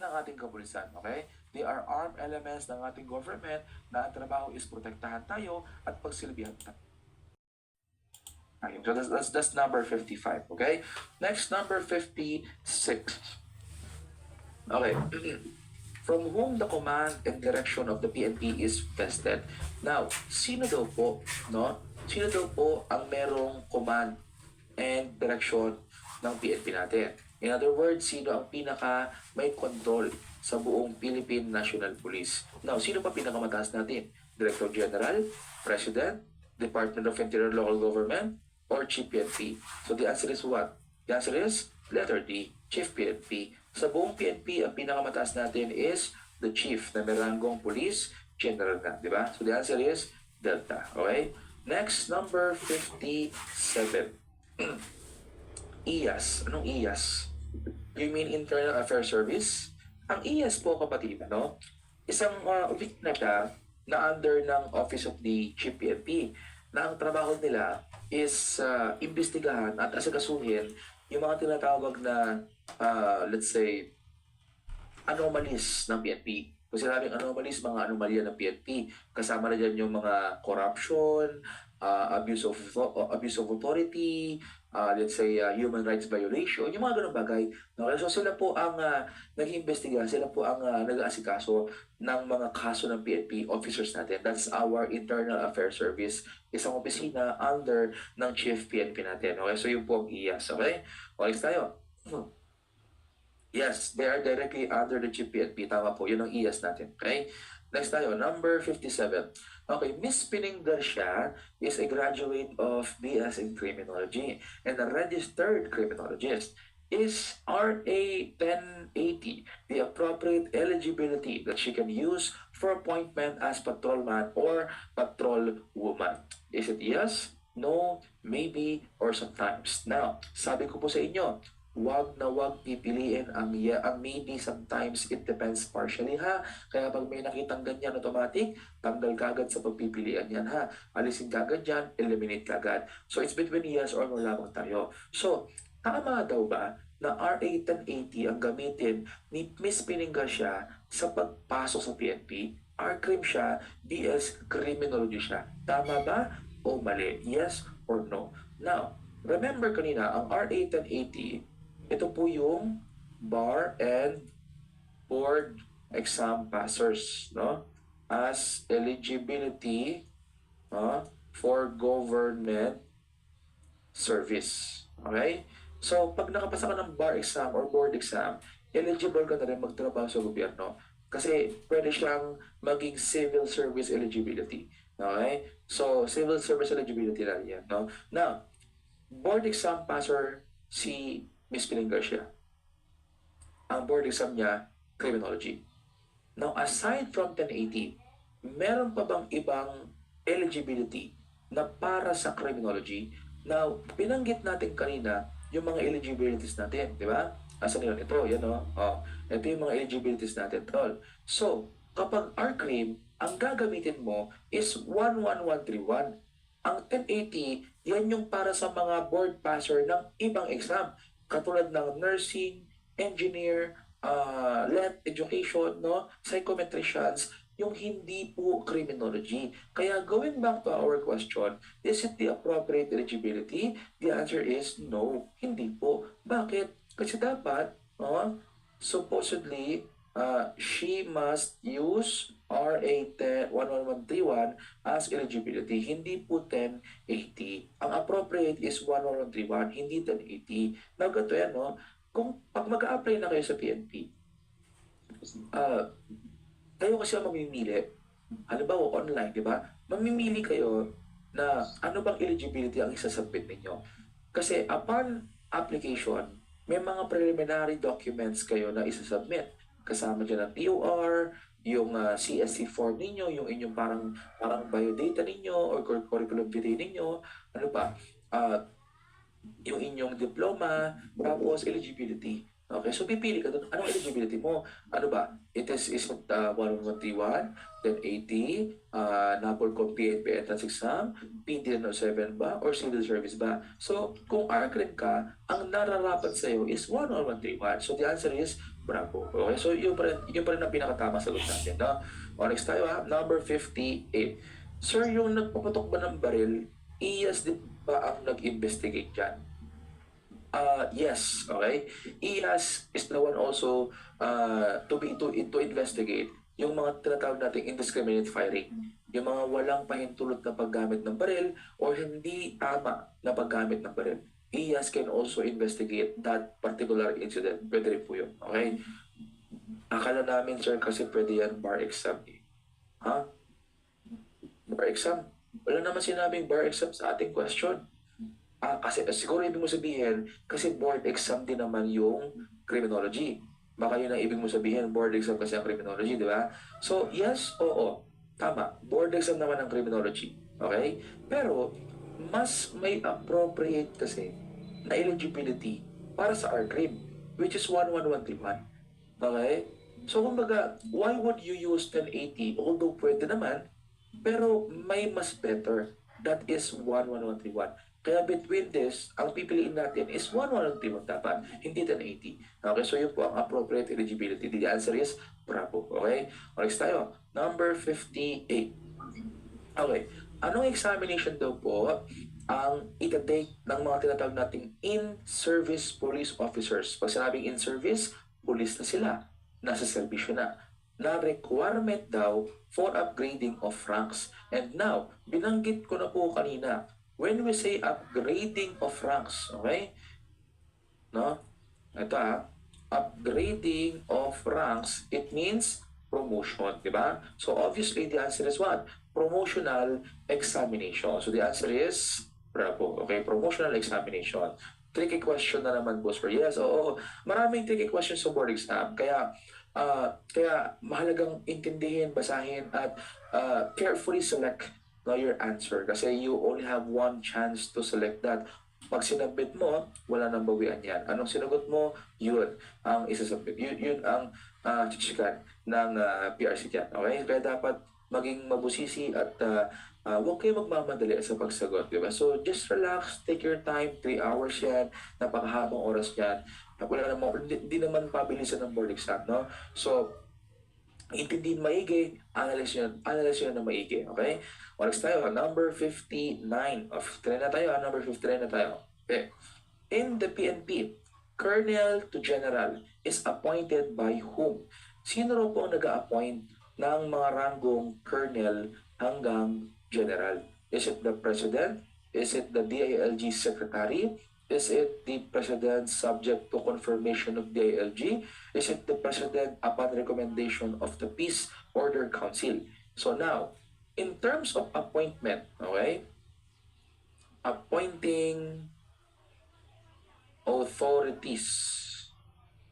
ng ating kapulisan, okay? They are armed elements ng ating government na ang trabaho is protektahan tayo at pagsilbihan tayo. Okay, so that's number 55, okay? Next, number 56. Okay. From whom the command and direction of the PNP is vested. Now, sino daw po, no? Sino daw po ang merong command and direction ng PNP natin? In other words, sino ang pinaka may control sa buong Philippine National Police? Now, sino pa pinakamataas natin? Director General, President, Department of Interior Local Government, or Chief PNP? So the answer is what? The answer is letter D, Chief PNP. Sa buong PNP, ang pinakamataas natin is the Chief na meranggong Police General na, di ba? So the answer is Delta, okay? Next, number 57. IAS. Anong IAS? You mean Internal Affairs Service? Ang IAS po, kapatid, no? Isang unit na siya na under ng Office of the Chief PNP na ang trabaho nila is imbestigahan at asikasuhin yung mga tinatawag na let's say anomalies ng PNP. Kung sinabing anomalies, mga anomalya ng PNP, kasama na dyan yung mga corruption, abuse of authority, let's say human rights violation, yung mga ganung bagay. No? So sila po ang nag-iimbestiga, sila po ang nag-aasikaso ng mga kaso ng PNP officers natin. That's our Internal Affairs Service, isang opisina under ng Chief PNP natin. Okay, so yung po ang IAS. Okay, okay tayo. Yes, they are directly under the Chief PNP. Tama po, yun ang IAS natin. Okay? Next tayo, number 57. Okay, Miss Pining Garcia is a graduate of BS in Criminology and a registered criminologist. Is RA 1080 the appropriate eligibility that she can use for appointment as patrolman or patrol woman? Is it yes, no, maybe, or sometimes? Now, sabi ko po sa inyo, wag na wag pipiliin ang maybe, sometimes, it depends partially ha. Kaya pag may nakitang ganyan automatic, tanggal kagad sa pagpipilian yan ha. Alisin kagad yan, eliminate kagad. So it's between yes or no lamang tayo. So, tama daw ba na RA 1080 ang gamitin ni Miss Pining Garcia sa pagpasok sa PNP? R-Crim siya, BS Criminology siya. Tama ba o mali? Yes or no? Now, remember kanina, ang RA 1080, ito po yung bar and board exam passers, no? As eligibility for government service. Okay? So, pag nakapasa ka ng bar exam or board exam, eligible ka na rin magtrabaho sa gobyerno. Kasi pwede siyang maging civil service eligibility. Okay? So, civil service eligibility na yan. No? Now, board exam passer si Miss Piling Garcia. Ang board exam niya, criminology. Now, aside from 1080, meron pa bang ibang eligibility na para sa criminology? Now, binanggit natin kanina yung mga eligibilities natin, di ba? Asan yun? Ito, yan o. Ito yung mga eligibilities natin, tol. So, kapag R-Crim, ang gagamitin mo is 11131. Ang 1080, yan yung para sa mga board passer ng ibang exam. Katulad ng nursing, engineer, lab education, no? Psychometricians, yung hindi po criminology. Kaya going back to our question, is it the appropriate eligibility? The answer is no, hindi po. Bakit? Kasi dapat, supposedly, she must use RA 11131 as eligibility, hindi po 1080. Ang appropriate is 11131, hindi 1080. Now, gato yan, no? Kung pag mag-a-apply na kayo sa PNP, kayo kasi ang mamimili. Halimbawa, online, di ba? Mamimili kayo na ano bang eligibility ang isasubmit ninyo. Kasi upon application, may mga preliminary documents kayo na isasubmit. Kasama dyan ang TOR, yung CSC form ninyo, yung inyong parang biodata ninyo or curriculum vitae ninyo, ano pa, yung inyong diploma, tapos eligibility. Okay, so pipili ka doon. Anong eligibility mo? Ano ba? It is 1131, then 80, NAPOLCOM PNP entrance exam, PD7 ba, or civil service ba? So, kung R-Crim ka, ang nararapat sa'yo is 1131. So, the answer is Bravo. Okay, so yun pa rin ang pinakatamang sagot natin, no? O, next tayo ha, number 58. Sir, yung nagpapatok ba ng baril, IAS din ba ang nag-investigate dyan? Yes, okay. IAS is the one also to investigate yung mga tinatawag nating indiscriminate firing. Yung mga walang pahintulot na paggamit ng baril or hindi tama na paggamit ng baril. IAS can also investigate that particular incident. Pwede rin po yun. Okay? Akala namin, sir, kasi pwede yan bar exam. Ha? Bar exam? Wala naman sinabing bar exam sa ating question. Kasi siguro ibig mo sabihin, kasi board exam din naman yung criminology. Baka yun ang ibig mo sabihin, board exam kasi ang criminology, di ba? So, yes, oo, tama. Board exam naman ang criminology. Okay? Pero, mas may appropriate kasi na eligibility para sa R-Crim, which is 11131. Okay? So, kumbaga, why would you use 1080? Although pwede naman, pero may mas better. That is 11131. Kaya between this, ang pipiliin natin is 11131 dapat, hindi 1080. Okay, so yun po ang appropriate eligibility. The answer is bravo. Okay? Next tayo. Number 58. Okay. Anong examination daw po ang itatake ng mga tinatawag nating in-service police officers? Pag sinabing in-service, police na sila. Nasa servisyo na. Na requirement daw for upgrading of ranks. And now, binanggit ko na po kanina, when we say upgrading of ranks, okay? No? Ito upgrading of ranks, it means promotion, di ba? So obviously the answer is what? Promotional examination. So the answer is bravo. Okay, promotional examination. Tricky question na naman, boss. Yes, oo. Maraming tricky questions sa board exam. Kaya mahalagang intindihin, basahin, at carefully select your answer. Kasi you only have one chance to select that. Pag sinabit mo, wala nang bawian yan. Anong sinagot mo, yun ang isasabit. Yun ang chichikan ng PRC dyan. Okay? Kaya dapat maging mabusisi at huwag kayo magmamadali sa pagsagot. Diba? So, just relax, take your time, 3 hours yan, napakahabang oras yan. Wala namang, hindi naman pabilisan ng board exam, no? So, intindihin maigi, analyze yun na maigi, okay? Next tayo, number 59. O, 59 na tayo, number 59 na tayo. Okay. In the PNP, Colonel to General is appointed by whom? Sino raw po ang nag-a-appoint ng mga ranggong Colonel hanggang General? Is it the President? Is it the DILG Secretary? Is it the President subject to confirmation of DILG? Is it the President upon recommendation of the Peace Order Council? So now, in terms of appointment, okay, appointing authorities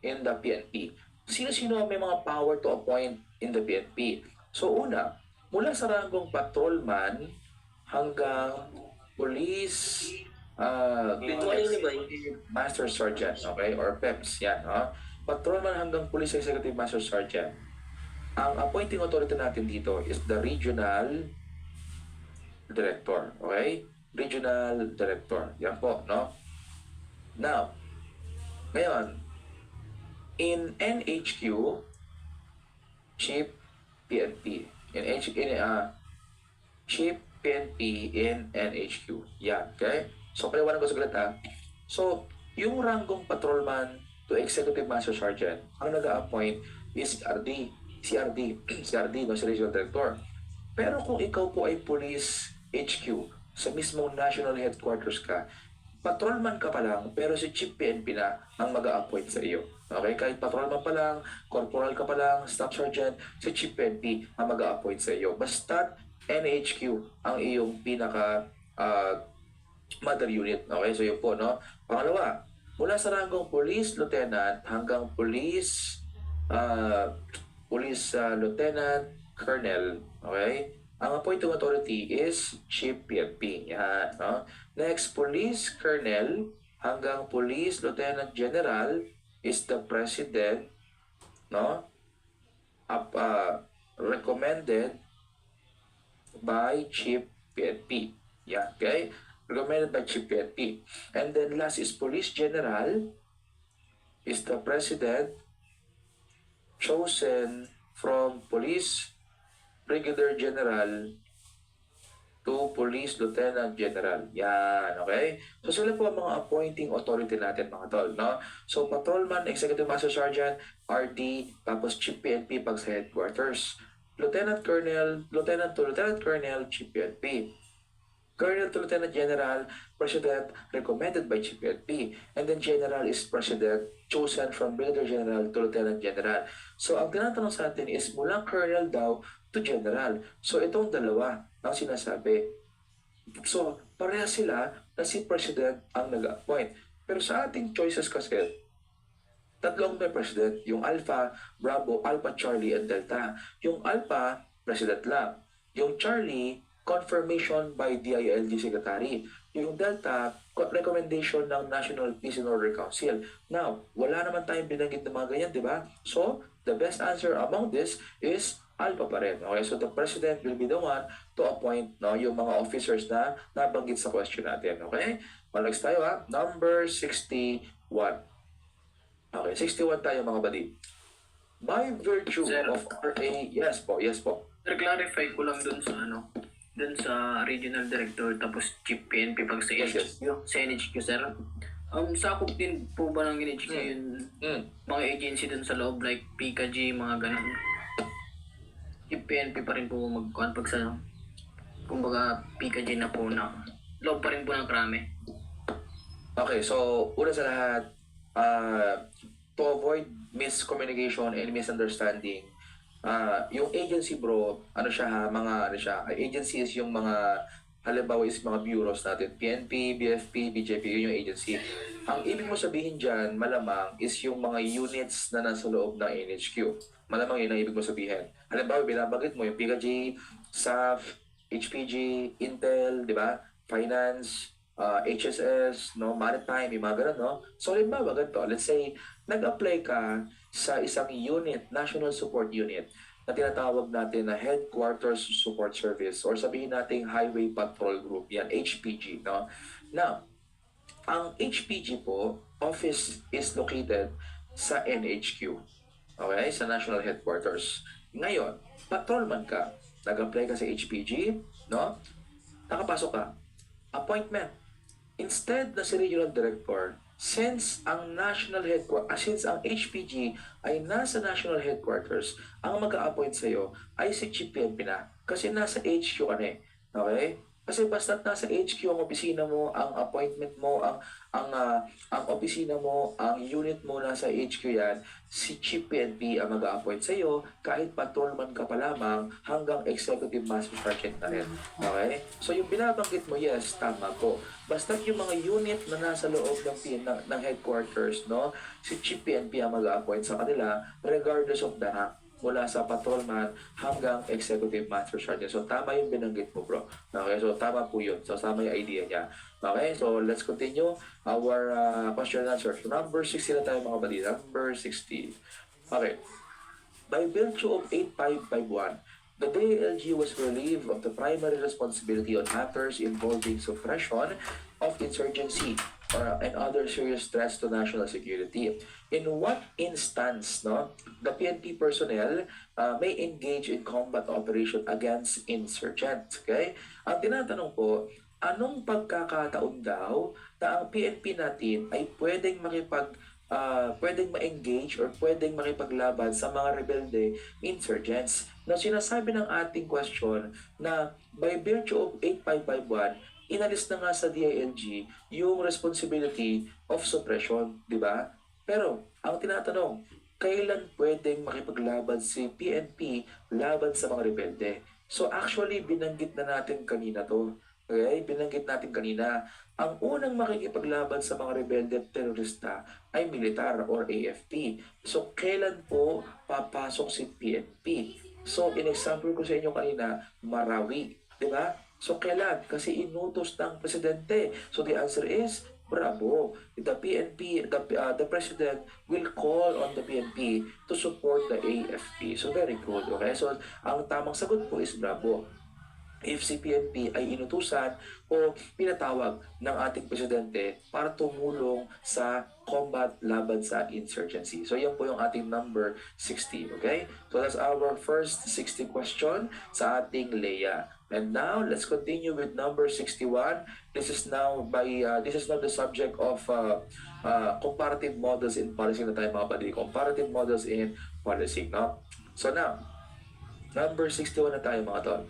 in the PNP. Sino-sino may mga power to appoint in the PNP? So una, mula sa ranggong patrolman hanggang police Master Sergeant, okay? Or PEPS, yan. Patrolman hanggang Police Executive Master Sergeant. Ang appointing authority natin dito is the Regional Director, okay? Regional Director. Yan po, no? Now, ngayon, in NHQ, Chief PNP. Chief PNP in NHQ. Yan, okay? So, paliwanag ko saglit So, yung ranggong patrolman to Executive Master Sergeant, ang nag-a-appoint is CRD, no, si Regional Director. Pero kung ikaw po ay Police HQ, sa mismong National Headquarters ka, patrolman ka pa lang, pero si Chief PNP na ang mag-a-appoint sa iyo. Okay? Kahit patrolman pa lang, corporal ka pa lang, staff sergeant, si Chief PNP ang mag-a-appoint sa iyo. Basta NHQ ang iyong pinaka mother unit. Okay? So yun po, no? Pangalawa, mula sa ranggong Police Lieutenant hanggang Police Lieutenant Colonel, okay? Ang appointing authority is Chief PNP. Yan, no? Next, Police Colonel hanggang Police Lieutenant General is the President, no? Recommended by Chief PNP. Yeah, okay? Recommended by Chief PNP. And then last is Police General is the President chosen from Police Brigadier General to Police Lieutenant General. Yan, okay? So sila po ang mga appointing authority natin mga tol, no? So Patrolman, Executive Master Sergeant, RD, tapos Chief PNP pag sa headquarters. Lieutenant Colonel, Lieutenant to Lieutenant Colonel, Chief PNP. Colonel to Lieutenant General, President recommended by Chief PNP. And then General is President chosen from Brigadier General to Lieutenant General. So ang tinatanong sa atin is mula Colonel daw to General. So itong dalawa ang sinasabi. So pareha sila na si President ang nag-appoint. Pero sa ating choices kasi, tatlong may President. Yung Alpha, Bravo, Alpha, Charlie, and Delta. Yung Alpha, President lang. Yung Charlie, confirmation by DILG Secretary. Yung Delta, recommendation ng National Peace and Order Council. Now, wala naman tayong binanggit ng mga ganyan, di ba? So, the best answer among this is Alpha pa rin. Okay, so the President will be the one to appoint yung mga officers na nabanggit sa question natin. Okay? Next tayo ha. Number 61. Okay, 61 tayo mga buddy. By virtue Sir. of RA, yes po. Sir, clarify ko lang dun sa dun sa regional director tapos chief PNP pag sa Yes, NHQ, sa NHQ, sir. Sakop din po ba ng NHQ yung mga agency dun sa loob like PKG, mga ganun? Chief PNP pa rin po magkuhan pag sa, kumbaga PKG na po na loob pa rin po ng krame. Okay, so una sa lahat, to avoid miscommunication and misunderstanding, yung agency bro, agency is yung mga, halimbawa is mga bureaus natin, PNP, BFP, BJP, yun yung agency. Ang ibig mo sabihin dyan, malamang, is yung mga units na nasa loob ng NHQ. Malamang yun ang ibig mo sabihin. Halimbawa, binabanggit mo yung PKG, SAF, HPG, Intel, di ba? Finance, HSS, no, maritime, yung mga ganun, no? So, halimbawa, ganito, let's say, nag-apply ka sa isang unit, National Support Unit, na tinatawag natin na Headquarters Support Service or sabihin natin Highway Patrol Group, yan, HPG, no? Now, ang HPG po, office is located sa NHQ, okay, sa National Headquarters. Ngayon, patrolman ka, nag-apply ka sa HPG, no? Nakapasok ka, appointment. Instead na si Regional Director, since ang HPG ay nasa National Headquarters, ang mag-a-appoint sa'yo ay si Chief PNP na. Kasi nasa HQ ka na eh. Okay? Kasi basta't nasa HQ ang opisina mo, ang appointment mo, ang opisina mo, ang unit mo nasa HQ yan, si Chief PNP ang mag-a-appoint sa iyo kahit patrolman ka pa lamang hanggang Executive Master Sergeant na rin. Okay? So yung binabanggit mo, yes, tama po. Basta't yung mga unit na nasa loob ng headquarters, no, si Chief PNP ang mag-a-appoint sa kanila regardless of the rank, mula sa patrolman hanggang Executive Master Sergeant. So, tama yung binanggit mo, bro. Okay, so tama po yun. So, tama yung idea niya. Okay, so let's continue our question and answer. So, number 60 na tayo mga bali. Number 60. Okay. By virtue of 8551, the DILG was relieved of the primary responsibility on matters involving suppression of insurgency and other serious threats to national security. In what instance, no, the PNP personnel may engage in combat operation against insurgents? Okay? Ang tinatanong po, anong pagkakataon daw na ang PNP natin ay pwedeng pwedeng ma-engage or pwedeng makipaglaban sa mga rebelde insurgents? Na sinasabi ng ating question na by virtue of 8551, inalis na nga sa DILG yung responsibility of suppression, di ba? Pero, ang tinatanong, kailan pwedeng makipaglaban si PNP laban sa mga rebelde? So actually, binanggit na natin kanina to. Okay? Binanggit natin kanina. Ang unang makikipaglaban sa mga rebelde at terorista ay militar or AFP. So, kailan po papasok si PNP? So, in-example ko sa inyo kanina, Marawi. Di ba? So, kailan? Kasi inutos ng presidente. So, the answer is, bravo. The PNP, the president will call on the PNP to support the AFP. So, very good. Okay? So, ang tamang sagot po is bravo. if si PNP ay inutusan o pinatawag ng ating presidente para tumulong sa combat laban sa insurgency. So yan po yung ating number 60, okay? So that's our first 60 question sa ating Leia. And now let's continue with number 61. This is now the subject of comparative models in policing na tayo mga buddy. Comparative models in policing, no? So now, number 61 na tayo mga tol.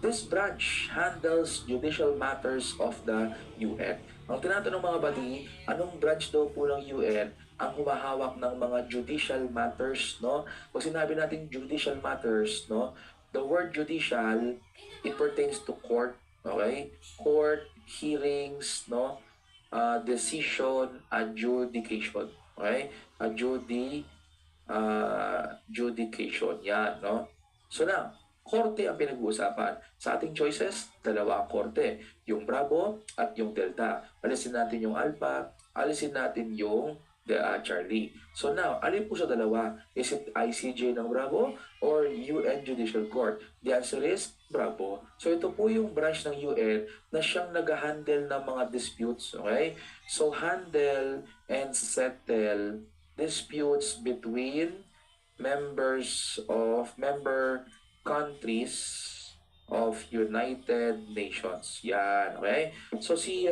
This branch handles judicial matters of the UN. Ang tinatanong mga buddy, anong branch daw po ng UN ang humahawak ng mga judicial matters, no? Pag sinabi natin judicial matters, no? The word judicial, it pertains to court, okay? Court, hearings, no? Decision, adjudication, okay? Adjudication, yan, no? So now, korte ang pinag-uusapan. Sa ating choices, dalawa ang korte. Yung Bravo at yung Delta. Alisin natin yung Alpha, alisin natin yung Charlie. So now, alin po sa dalawa? Is it ICJ ng Bravo or UN Judicial Court? The answer is Bravo. So ito po yung branch ng UN na siyang nag-handle ng mga disputes. Okay? So handle and settle disputes between member countries of United Nations. Yan, okay? So si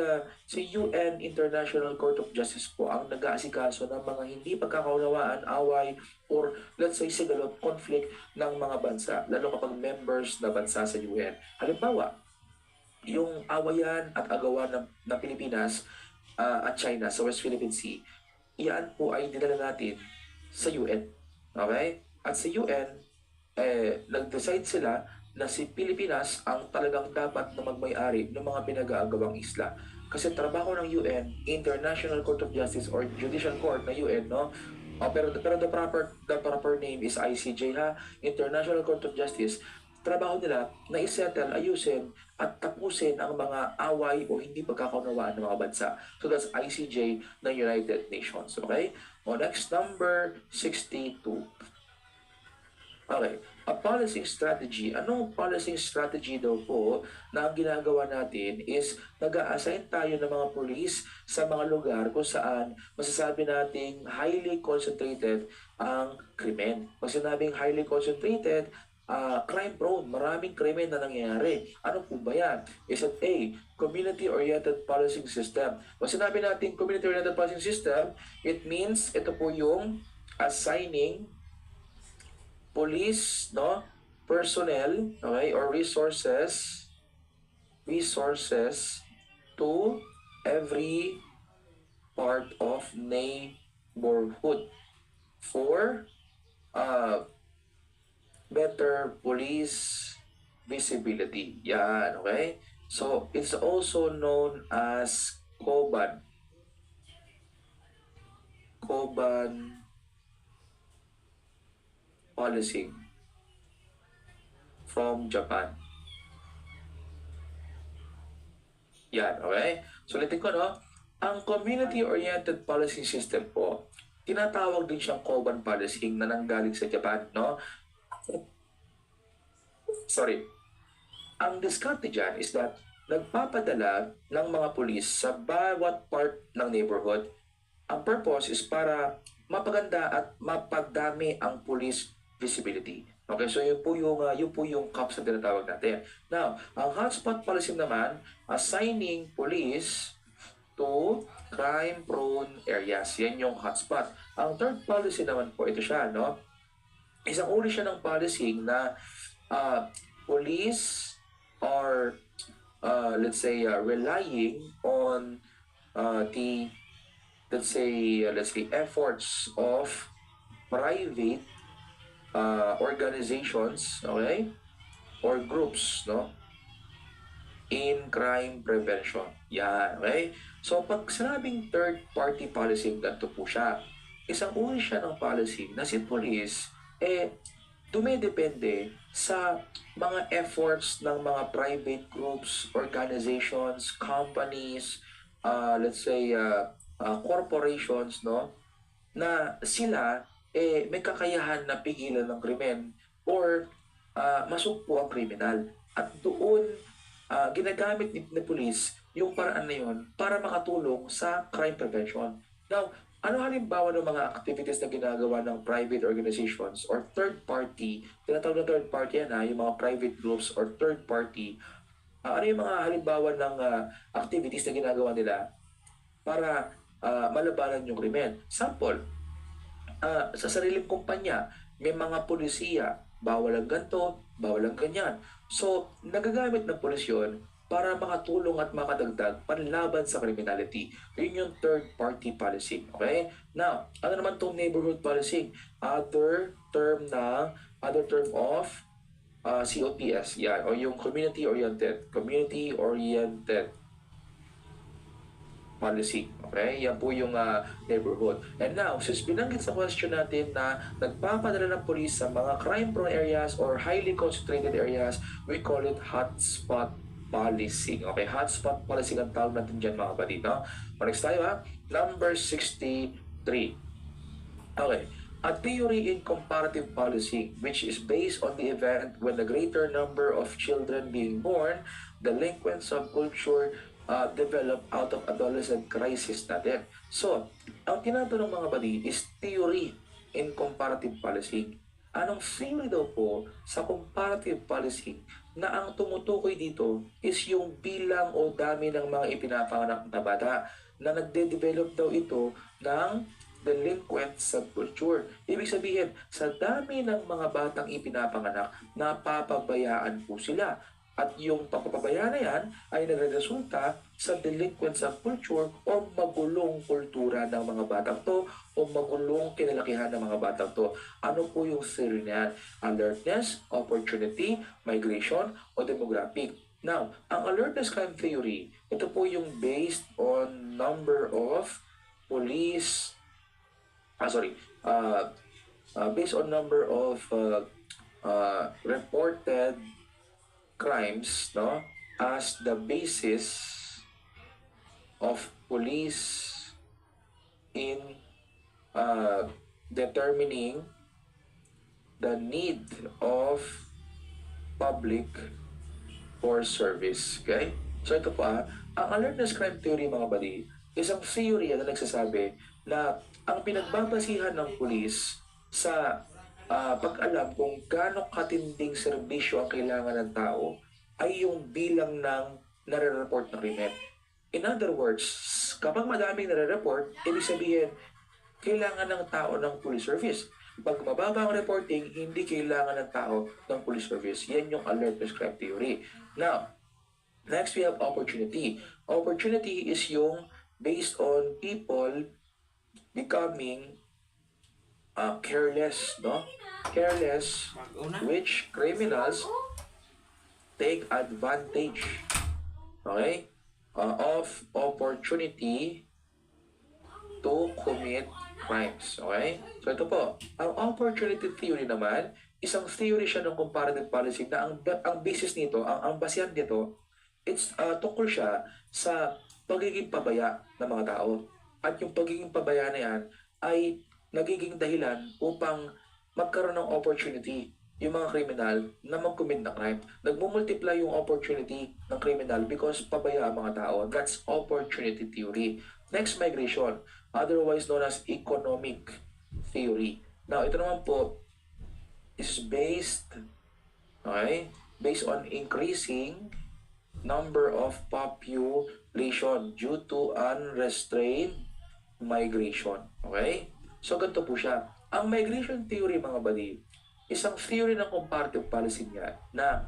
UN International Court of Justice po ang nag-aasikaso ng mga hindi pagkakaunawaan, away, or let's say sigalot, conflict ng mga bansa, lalo kapag members na bansa sa UN. Halimbawa, yung awayan at agawan ng Pilipinas at China sa West Philippine Sea, iyan po ay dinala natin sa UN. Okay? At sa UN, nag-decide sila na si Pilipinas ang talagang dapat na magmay-ari ng mga pinag-aagawang isla. Kasi trabaho ng UN, International Court of Justice or Judicial Court na UN, no? Pero the proper name is ICJ, ha? International Court of Justice. Trabaho nila na isettle, ayusin at tapusin ang mga away o hindi pagkakaunawaan ng mga bansa. So that's ICJ ng United Nations. Okay? O next, number 62. Okay. A policy strategy. Anong policy strategy daw po na ang ginagawa natin is nag-a-assign tayo ng mga police sa mga lugar kung saan masasabi nating highly concentrated ang krimen. Pag sinabing highly concentrated, crime prone, maraming krimen na nangyayari. Ano po ba yan? Is it A, community-oriented policing system? Pag sinabi natin community-oriented policing system, it means ito po yung assigning police, no, personnel, okay, or resources to every part of neighborhood for better police visibility. Yan, okay? So, it's also known as Koban. Koban policing from Japan. Yan, okay? So, ulitin ko, no? Ang community-oriented policing system po, tinatawag din siyang Koban policing na nanggaling sa Japan, no? Sorry. Ang diskarte dyan is that nagpapadala ng mga pulis sa bawat part ng neighborhood. Ang purpose is para mapaganda at mapadami ang police visibility. Okay, so yun po yung COPS na tinatawag natin. Now, ang hotspot policy naman, assigning police to crime-prone areas. Yan yung hotspot. Ang third policy naman po, ito siya, no? Isang uri siya ng policy na police are, let's say, relying on the, let's say, efforts of private organizations, okay, or groups, no, in crime prevention. Yan, okay? So, pag sinabing third-party policy, ganito po siya. Isang uri siya ng policy na si police, dumidepende sa mga efforts ng mga private groups, organizations, companies, let's say, corporations, no, na sila may kakayahan na pigilan ng krimen or masugpo ang kriminal. At doon, ginagamit ni police yung paraan na yun para makatulong sa crime prevention. Now, ano halimbawa ng mga activities na ginagawa ng private organizations or third party, tinatawag na third party yan yung mga private groups or third party, ano yung mga halimbawa ng activities na ginagawa nila para malabanan yung krimen? Sample, sa sariling kumpanya, may mga pulisiya, bawal ang ganito, bawal ang ganyan. So, nagagamit ng pulis yun para makatulong at makadagdag panlaban sa criminality. Yun yung third-party policing. Okay? Now, ano naman itong neighborhood policing? Other term of COPS. Yan. O yung community-oriented. Community-oriented policy. Okay? Yan po yung neighborhood. And now, since binanggit sa question natin na nagpapadala ng police sa mga crime-prone areas or highly concentrated areas, we call it hotspot policing. Okay? Hotspot policing ang tawag natin dyan mga kapatid. No? Next tayo Number 63. Okay. A theory in comparative policing, which is based on the event when a greater number of children being born, delinquent subculture develop out of adolescent crisis natin. So, ang tinatanong mga badi is theory in comparative policing. Anong theory daw po sa comparative policing na ang tumutukoy dito is yung bilang o dami ng mga ipinapanganak na bata na nagde-develop daw ito ng delinquent subculture. Ibig sabihin, sa dami ng mga batang ipinapanganak, napapabayaan po sila. At yung pagpapabayaan na yan ay nagresulta sa delinquent subculture o magulong kultura ng mga batang to o magulong kinalakihan ng mga batang to. Ano po yung theory na yan? Alertness, opportunity, migration, o demographic. Now, ang alertness crime theory, ito po yung based on number of police, based on number of reported crimes, no, as the basis of police in determining the need of public for service. Okay? So ito pa, ang alertness crime theory mga badi, isang theory na nagsasabi na ang pinagbabasihan ng pulis sa pag-alam kung gaano katinding serbisyo ang kailangan ng tao ay yung bilang ng nare-report ng krimen. In other words, kapag madaming nare-report, ibig sabihin, kailangan ng tao ng police service. Pag mababa ang reporting, hindi kailangan ng tao ng police service. Yan yung alertness crime theory. Now, next we have opportunity. Opportunity is yung based on people becoming careless, no? Careless, which criminals take advantage, okay, of opportunity to commit crimes, okay? So ito po, ang opportunity theory naman, isang theory siya ng comparative policy na ang basis nito, ang basehan nito, it's tungkol siya sa pagiging pabaya ng mga tao. At yung pagiging pabaya na yan ay nagiging dahilan upang magkaroon ng opportunity yung mga kriminal na mag-commit ng crime. Nagmumultiply yung opportunity ng kriminal because pabaya ang mga tao. That's opportunity theory. Next, migration, otherwise known as economic theory. Now, ito naman po is based on increasing number of population due to unrestrained migration. Okay? So, ganito po siya. Ang migration theory, mga badi, isang theory ng comparative policy niya na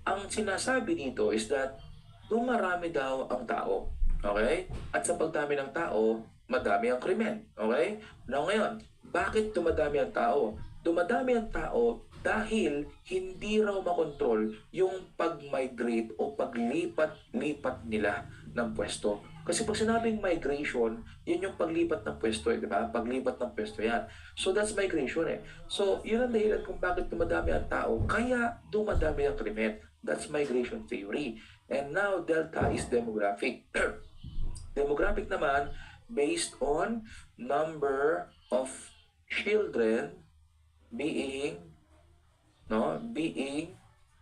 ang sinasabi dito is that dumarami daw ang tao. Okay? At sa pagdami ng tao, madami ang krimen. Okay? Now ngayon, bakit dumadami ang tao? Dumadami ang tao dahil hindi raw makontrol yung pag-migrate o paglipat-lipat nila ng pwesto. Kasi pag sinabing migration, yun yung paglipat ng pwesto, di ba? Paglipat ng pwesto yan. So that's migration So yun ang dahilan kung bakit dumadami ang tao, kaya dumadami ang krimen. That's migration theory. And now, delta is demographic. Demographic naman, based on number of children being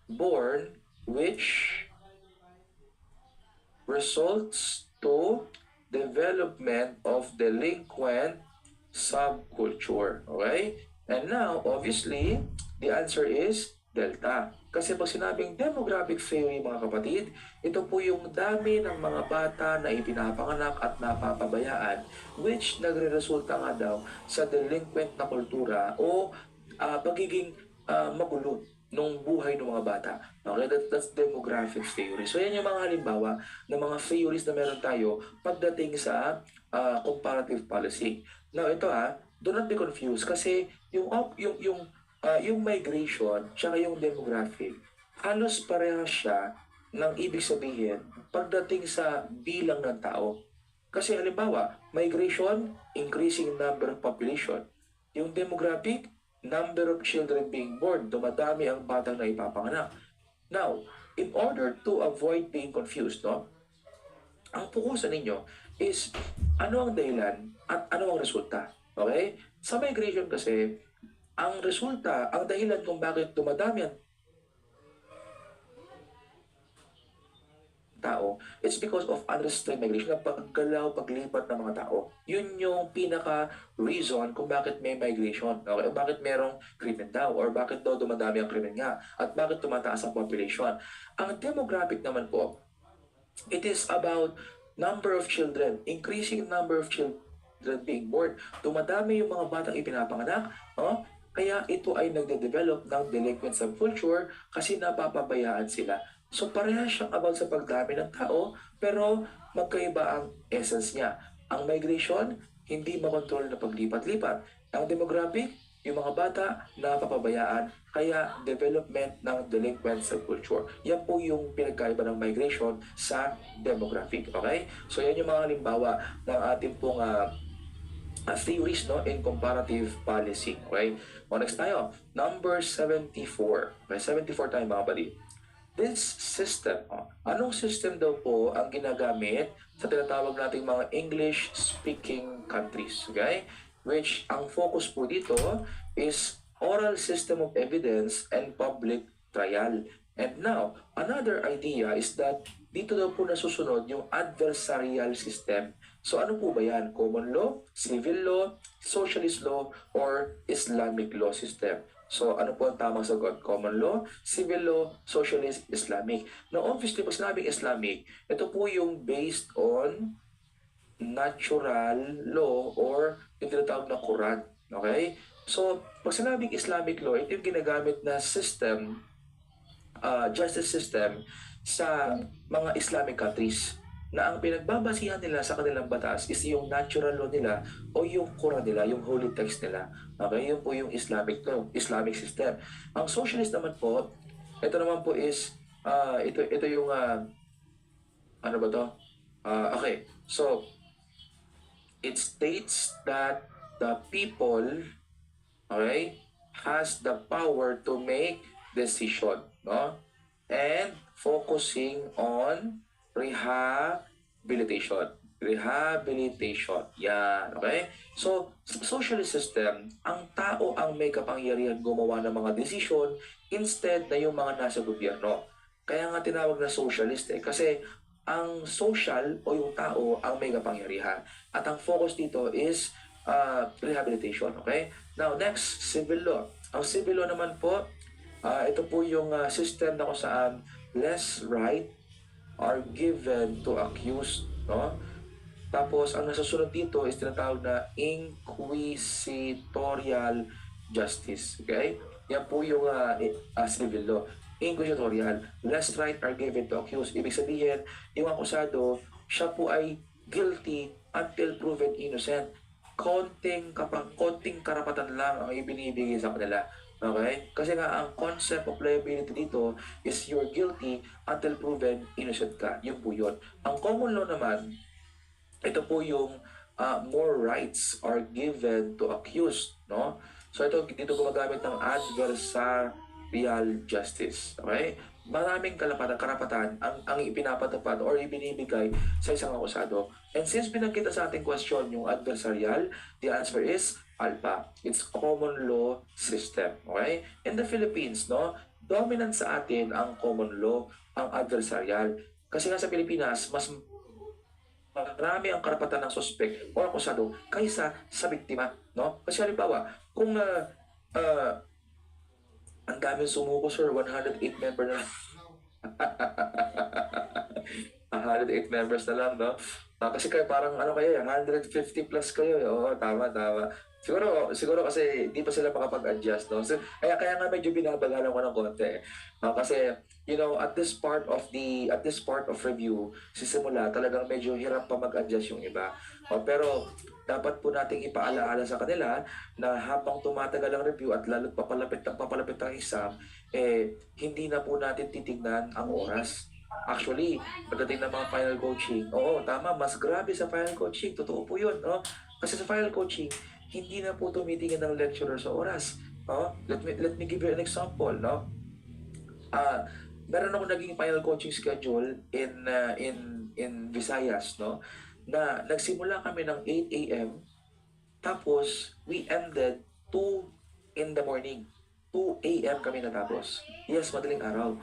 born which results to development of delinquent subculture. Okay? And now, obviously, the answer is delta. Kasi pag sinabing demographic theory, mga kapatid, ito po yung dami ng mga bata na ipinapanganak at napapabayaan, which nagre-resulta nga daw sa delinquent na kultura o pagiging magulo nung buhay ng mga bata. Okay, that's demographic theory. So yan yung mga halimbawa ng mga theories na meron tayo pagdating sa comparative policy. Now ito do not be confused kasi yung migration tsaka yung demographic halos parehas siya ng ibig sabihin pagdating sa bilang ng tao. Kasi halimbawa, migration, increasing number of population. Yung demographic, number of children being born, dumadami ang batang na ipapanganak. Now, in order to avoid being confused, no, ang pukusan ninyo is ano ang dahilan at ano ang resulta. Okay? Sa migration kasi, ang resulta, ang dahilan kung bakit dumadami ang tao, it's because of unrestrained migration, na paggalaw, paglipat ng mga tao. Yun yung pinaka-reason kung bakit may migration. Okay? O bakit merong krimen daw, or bakit daw dumadami ang krimen nga, at bakit tumataas ang population. Ang demographic naman po, it is about number of children, increasing number of children being born. Dumadami yung mga batang ipinapanganak, kaya ito ay nagde-develop ng delinquent subculture kasi napapabayaan sila. So parehas siyang about sa pagdami ng tao, pero magkaiba ang essence niya. Ang migration, hindi makontrol na paglipat-lipat. Ang demographic, yung mga bata napapabayaan, kaya development ng delinquent subculture. Yan po yung pinagkaiba ng migration sa demographic. Okay? So yan yung mga halimbawa ng ating pong theories in comparative policy. Okay? O next tayo, number 74. Okay, 74 tayo mga buddy. This system, anong system daw po ang ginagamit sa tinatawag nating mga English-speaking countries? Okay? Which ang focus po dito is oral system of evidence and public trial. And now, another idea is that dito daw po nasusunod yung adversarial system. So ano po ba yan? Common law, civil law, socialist law, or Islamic law system? So ano po ang tamang sagot? Common law, civil law, socialist, Islamic. Now obviously, pag sinabing Islamic, ito po yung based on natural law or yung tinatawag na Quran. Okay? So, pag sinabing Islamic law, ito yung ginagamit na system, justice system sa mga Islamic countries na ang pinagbabasihan nila sa kanilang batas is yung natural law nila o yung Quran nila, yung holy text nila. Okay? Yun po yung Islamic law, Islamic system. Ang socialist naman po, ito naman po is, ito yung, ano ba to? Okay, so, it states that the people, okay, has the power to make decision, no? And focusing on rehabilitation. Yan, okay? So, sa socialist system, ang tao ang may kapangyarihan gumawa ng mga desisyon instead na yung mga nasa gobyerno. Kaya nga tinawag na socialist kasi ang social o yung tao ang may kapangyarihan. At ang focus dito is rehabilitation, okay? Now, next, civil law. Ang civil law naman po, ito po yung system na kung saan less right are given to accused, no? Tapos, ang nasusunod dito is tinatawag na inquisitorial justice, okay? Yan po yung civil law. Inquisitorial, less right are given to accused. Ibig sabihin, yung akusado, siya po ay guilty until proven innocent. Konting karapatan lang ang ibinibigay sa kanila. Okay? Kasi nga, ang concept of liability dito is you're guilty until proven innocent ka. Yun po yun. Ang common law naman, ito po yung more rights are given to accused. No? So ito, dito gumagamit ng adversarial justice. Okay? Maraming karapatan ang ipinapatupad or ibinibigay sa isang akusado. And since pinagkita sa ating question yung adversarial, the answer is ALPA. It's common law system. Okay? In the Philippines, no, dominant sa atin ang common law, ang adversarial. Kasi nga sa Pilipinas, mas marami ang karapatan ng suspect o akusado kaysa sa biktima, no? Kasi halimbawa, kung uh, ang daming sumuko, sir, 108 member na 108 members na lang, no? Kasi kayo parang ano kayo, 150 plus kayo. Oo, tama, tama. Siguro kasi di pa sila makapag-adjust, no? So, kaya nga medyo binabagalan ko ng konti. Kasi at this part of review, sisimula talagang medyo hirap pa mag-adjust yung iba. Pero dapat po nating ipaalaala sa kanila na habang tumatagal ang review at lalo't papalapit ang exam, hindi na po natin titignan ang oras. Actually, pagdating ng mga final coaching, oo, tama, mas grabe sa final coaching. Totoo po yun, no? Kasi sa final coaching, hindi na po tumitingin ng lecturer sa oras. No? Let me give you an example, no? Meron ako naging final coaching schedule in Visayas, no? Na nagsimula kami ng 8 a.m. tapos we ended 2 in the morning. 2 a.m. kami natapos. Yes, madaling araw.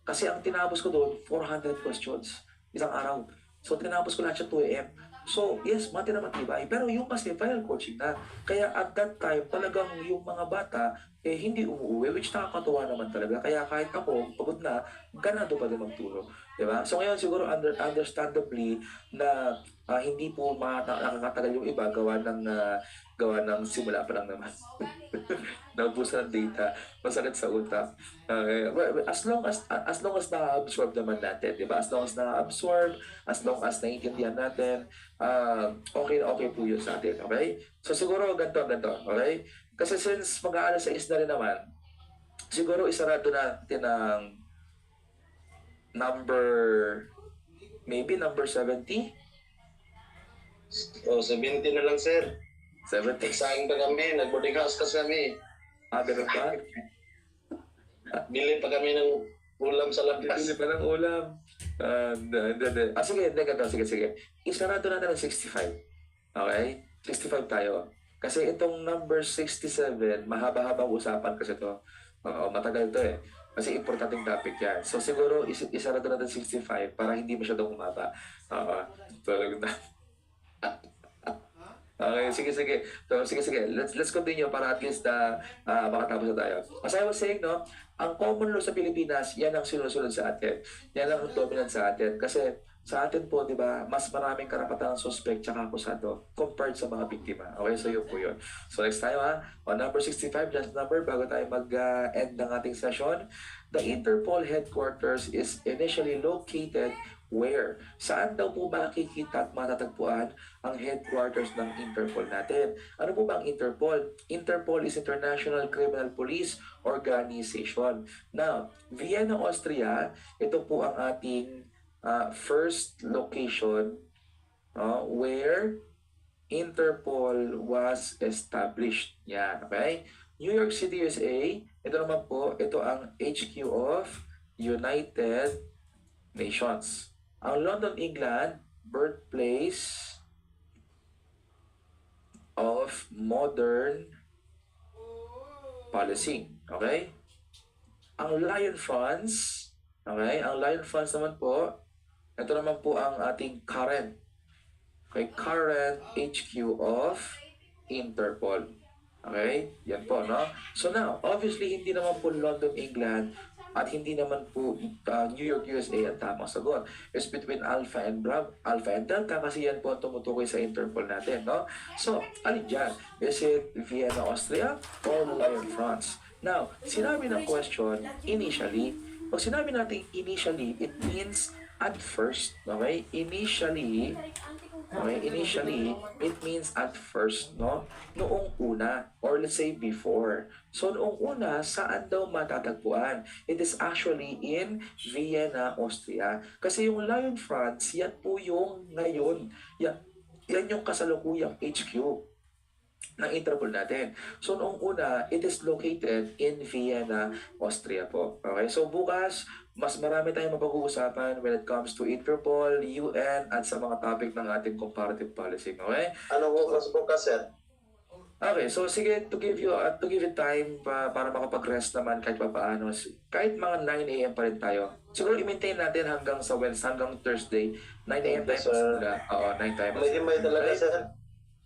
Kasi ang tinapos ko doon, 400 questions. Isang araw. So, tinapos ko lahat siya 2 a.m. So, yes, matibay. Pero yung kasi final coaching na. Kaya at that time, talagang yung mga bata, hindi umuwi, which nakakatuwa naman talaga. Kaya kahit ako, pagod na, ganado pa din magtulog. Diba? So, ngayon siguro understandably na hindi po nakakatagal yung iba gawa ng simula pa lang naman. Naubusan ng data, masakit sa utak. As long as na-absorb naman natin, 'di ba? As long as na-absorb, as long as naiintindihan natin, okay na okay po 'yun sa atin, okay? So siguro ganito, okay? Kasi since mag-aalas 6 na rin naman, siguro isarado natin ang maybe number 70. O, 70 na lang, sir. 70. Sayang pa kami, nag-boarding house kasi kami. Ganun pa? Bili pa kami ng ulam sa labas. Bili pa ng ulam. Sige. Isarado natin ang 65. Okay? 65 tayo. Kasi itong number 67, mahaba-habang usapan kasi to. Matagal to eh. Kasi importanteng topic yan. So siguro isarado natin 65 para hindi masyadong humaba. Talagang na. Okay, sige. So, sige. Let's continue para at least makatapos na tayo. As I was saying, no, ang common law sa Pilipinas, yan ang sinusunod sa atin. Yan ang dominant sa atin. Kasi sa atin po, di ba, mas maraming karapatan ng suspect tsaka akusado compared sa mga biktima. Okay, so yun po yun. So next tayo on number 65, just number, bago tayo mag-end ng ating session. The Interpol headquarters is initially located where? Saan daw po makikita at matatagpuan ang headquarters ng Interpol natin? Ano po ba ang Interpol? Interpol is International Criminal Police Organization. Now, Vienna, Austria, ito po ang ating first location where Interpol was established. Yan, okay? New York City, USA, ito naman po, ito ang HQ of United Nations. Ang London, England, birthplace of modern policing. Okay? Ang Lion France, okay? Ang Lion France naman po, ito naman po ang ating current HQ of Interpol. Okay? Yan po, no? So now, obviously, hindi naman po London, England, at hindi naman po New York, USA ang tamang sagot. It's between Alpha and Delta kasi yan po ang tumutukoy sa Interpol natin, no? So, alin dyan? Is it Vienna, Austria or Lyon, France? Now, sinabi ng question, initially, pag sinabi natin initially, it means at first, okay? Initially, it means at first, no? Noong una, or let's say before. So, noong una, saan daw matatagpuan? It is actually in Vienna, Austria. Kasi yung Lyon, France, yan po yung ngayon. Yan yung kasalukuyang HQ ng Interpol natin. So, noong una, it is located in Vienna, Austria po. Okay? So, bukas, mas marami tayong mapag-uusapan when it comes to Interpol, UN, at sa mga topic ng ating comparative policing. Okay? Anong oras bukas, sir? Okay, so sige, to give you time para makapag-rest naman kahit pa paano. Kahit mga 9 a.m. pa rin tayo. Siguro i-maintain natin hanggang sa Wednesday, hanggang Thursday. 9 a.m. tayo Sir. magsimula. Oo, 9 tayo May himay talaga, Right? sir.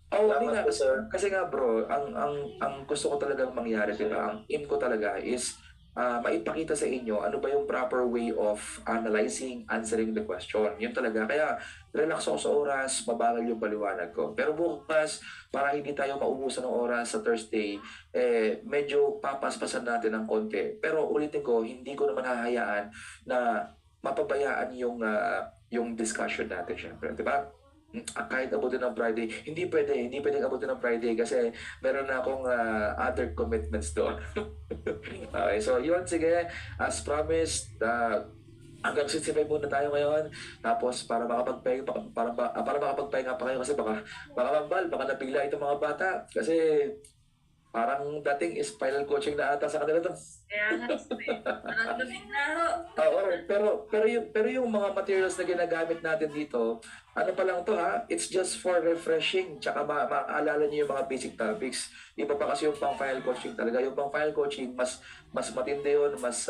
Oh, hindi Salamat nga. po, sir. Kasi nga bro, ang gusto ko talagang mangyari, diba? Ang aim ko talaga is maipakita sa inyo ano ba yung proper way of analyzing, answering the question. Yun talaga. Kaya relax ako sa oras, mabagal yung paliwanag ko. Pero bukas, para hindi tayo maubusan ng oras sa Thursday, medyo papaspasan natin ng konti. Pero ulitin ko, hindi ko naman hahayaan na mapabayaan yung discussion natin, syempre. Diba? Kahit abutin ng Friday, hindi pwedeng abutin ng Friday kasi meron na akong other commitments doon. Okay, so yun, sige, as promised, hanggang 65 muna tayo ngayon. Tapos para makapagpahinga para makapagpahinga pa kayo kasi baka mambal, baka nabigla itong mga bata kasi parang dating is final coaching na ata sa kanila to. Kaya nga, parang na ho. Oo, pero yung mga materials na ginagamit natin dito, ano pa lang to ha, it's just for refreshing, tsaka maalala niyo yung mga basic topics. Iba pa kasi yung pang final coaching talaga. Yung pang final coaching, mas matindi yun, mas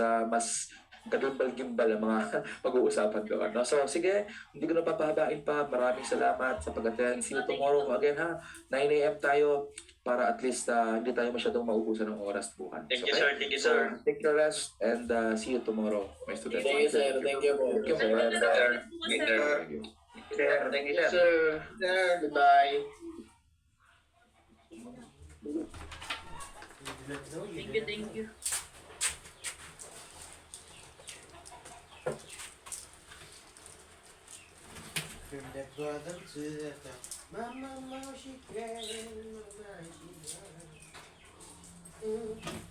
gagimbal-gimbal ang mga pag-uusapan ko. No? So, sige, hindi ko na papahabain pa. Maraming salamat sa pag-attend. See you tomorrow again ha. 9 a.m. tayo para at least hindi tayo masyadong maubusan ng oras bukas. Thank you, sir. Thank you, sir. So, take your rest and see you tomorrow, my students. Thank you, sir. Thank you po. Thank you, sir. Sir. Thank you. Thank you, Yes, sir. sir. Goodbye. Thank you. From the bottom to the top. Mama, she can, mama, she can.